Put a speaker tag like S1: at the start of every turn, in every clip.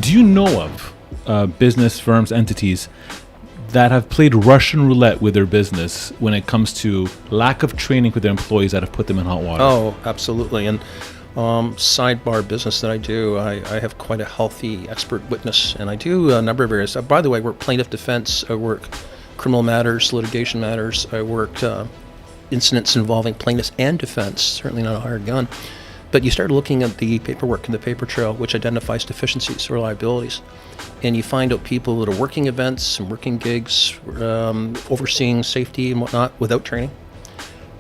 S1: do you know of business firms, entities that have played Russian roulette with their business when it comes to lack of training for their employees that have put them in hot water?
S2: Oh, absolutely. And sidebar business that I do, I have quite a healthy expert witness, and I do a number of areas. By the way, I work plaintiff defense, I work criminal matters, litigation matters, I worked incidents involving plaintiffs and defense, certainly not a hired gun. But you start looking at the paperwork and the paper trail, which identifies deficiencies or liabilities. And you find out people that are working events and working gigs, overseeing safety and whatnot without training.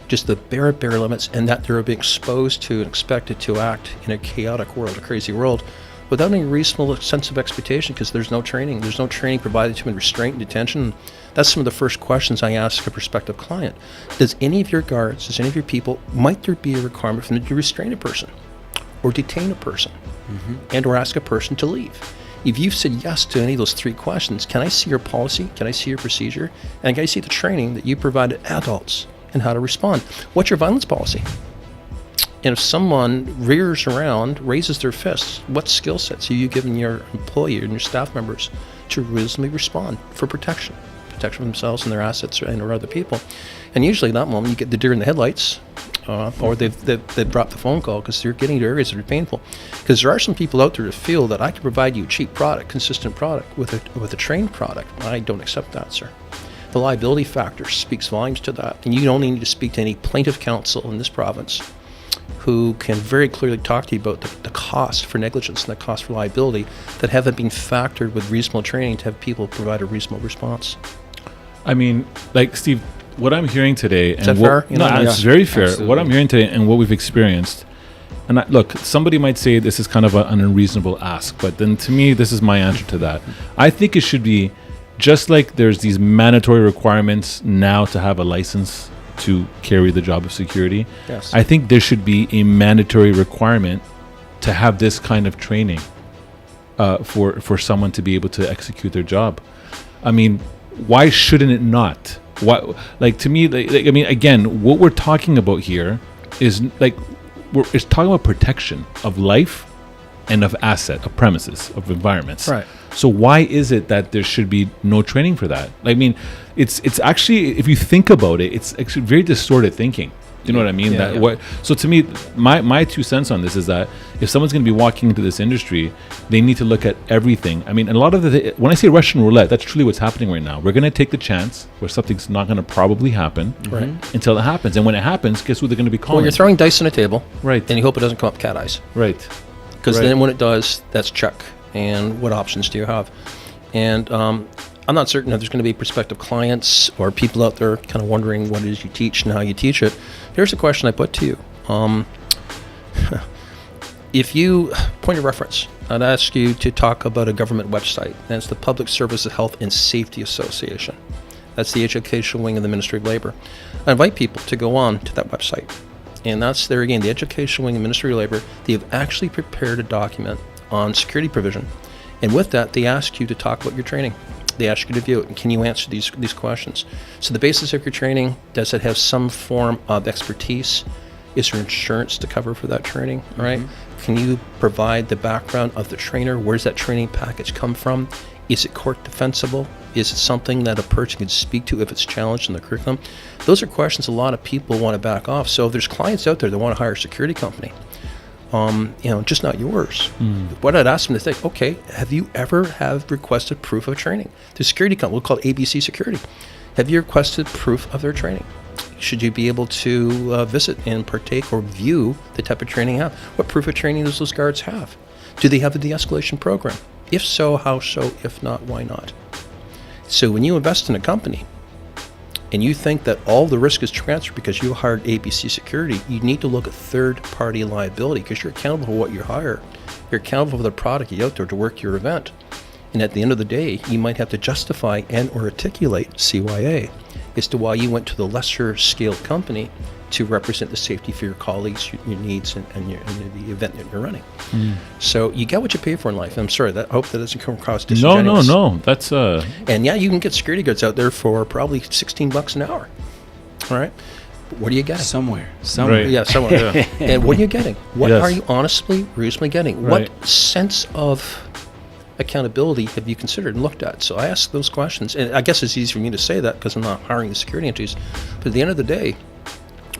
S2: Just the bare limits, and that they're being exposed to and expected to act in a chaotic world, a crazy world, without any reasonable sense of expectation, because there's no training. There's no training provided to them in restraint and detention. That's some of the first questions I ask a prospective client. Does any of your guards, does any of your people, might there be a requirement for them to restrain a person or detain a person and or ask a person to leave? If you've said yes to any of those three questions, can I see your policy? Can I see your procedure? And can I see the training that you provided adults and how to respond? What's your violence policy? And if someone rears around, raises their fists, what skill sets are you giving your employee and your staff members to reasonably respond for protection of themselves and their assets and or other people? And usually at that moment you get the deer in the headlights, or they've dropped the phone call because they're getting to areas that are painful. Because there are some people out there that feel that I can provide you a cheap product, consistent product with a trained product. I don't accept that, sir. The liability factor speaks volumes to that, and you only need to speak to any plaintiff counsel in this province who can very clearly talk to you about the cost for negligence and the cost for liability that haven't been factored with reasonable training to have people provide a reasonable response.
S1: I mean, like, Steve, what I'm hearing today...
S2: Is that fair?
S1: It's very fair.
S3: Absolutely.
S1: What I'm hearing today and what we've experienced, and look, somebody might say this is kind of an unreasonable ask, but then to me, this is my answer to that. I think it should be, just like there's these mandatory requirements now to have a license to carry the job of security,
S2: Yes.
S1: I think there should be a mandatory requirement to have this kind of training for someone to be able to execute their job. I mean, why shouldn't it not? Why, like, to me, I mean, again, what we're talking about here is it's talking about protection of life and of asset, of premises, of environments.
S2: Right.
S1: So why is it that there should be no training for that? I mean, it's actually, if you think about it, it's actually very distorted thinking. Do you know what I mean?
S2: Yeah.
S1: So to me, my 2 cents on this is that if someone's going to be walking into this industry, they need to look at everything. I mean, and a lot of when I say Russian roulette, that's truly what's happening right now. We're going to take the chance where something's not going to probably happen until it happens. And when it happens, guess who they're going to be calling?
S2: Well, you're throwing dice on a table,
S1: Right.
S2: and you hope it doesn't come up cat eyes.
S1: Right.
S2: Because then when it does, that's check. And what options do you have? And I'm not certain if there's going to be prospective clients or people out there kind of wondering what it is you teach and how you teach it. Here's a question I put to you. If you point of reference, I'd ask you to talk about a government website. That's the Public Services Health and Safety Association. That's the education wing of the Ministry of Labor. I invite people to go on to that website. And that's there again, the education wing of the Ministry of Labor. They have actually prepared a document on security provision. And with that, they ask you to talk about your training. They ask you to view it, and can you answer these questions? So the basis of your training, does it have some form of expertise? Is there insurance to cover for that training, right? Can you provide the background of the trainer? Where's that training package come from? Is it court defensible? Is it something that a person can speak to if it's challenged in the curriculum? Those are questions a lot of people want to back off. So if there's clients out there that want to hire a security company, just not yours. What I'd ask them to think, okay, have you ever have requested proof of training? The security company, we'll call it ABC Security. Have you requested proof of their training? Should you be able to visit and partake or view the type of training you have? What proof of training does those guards have? Do they have a de-escalation program? If so, how so? If not, why not? So when you invest in a company and you think that all the risk is transferred because you hired ABC Security, you need to look at third-party liability because you're accountable for what you hire. You're accountable for the product you out there to work your event. And at the end of the day, you might have to justify and or articulate CYA as to why you went to the lesser scaled company to represent the safety for your colleagues, your needs, and the event that you're running. So you get what you pay for in life. I'm sorry, I hope that doesn't come across disingenuous.
S1: No. That's
S2: And yeah, you can get security guards out there for probably $16 an hour. All right. But what are you getting?
S3: Somewhere.
S1: Right.
S2: Yeah, somewhere.
S1: Yeah.
S2: And what are you getting? What
S1: Yes.
S2: are you honestly, reasonably getting?
S1: Right.
S2: What sense of accountability have you considered and looked at? So I ask those questions, and I guess it's easy for me to say that because I'm not hiring the security entities. But at the end of the day,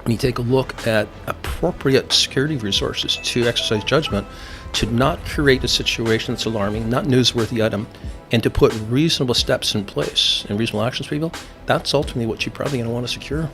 S2: when you take a look at appropriate security resources to exercise judgment, to not create a situation that's alarming, not newsworthy item, and to put reasonable steps in place and reasonable actions for people, that's ultimately what you're probably going to want to secure.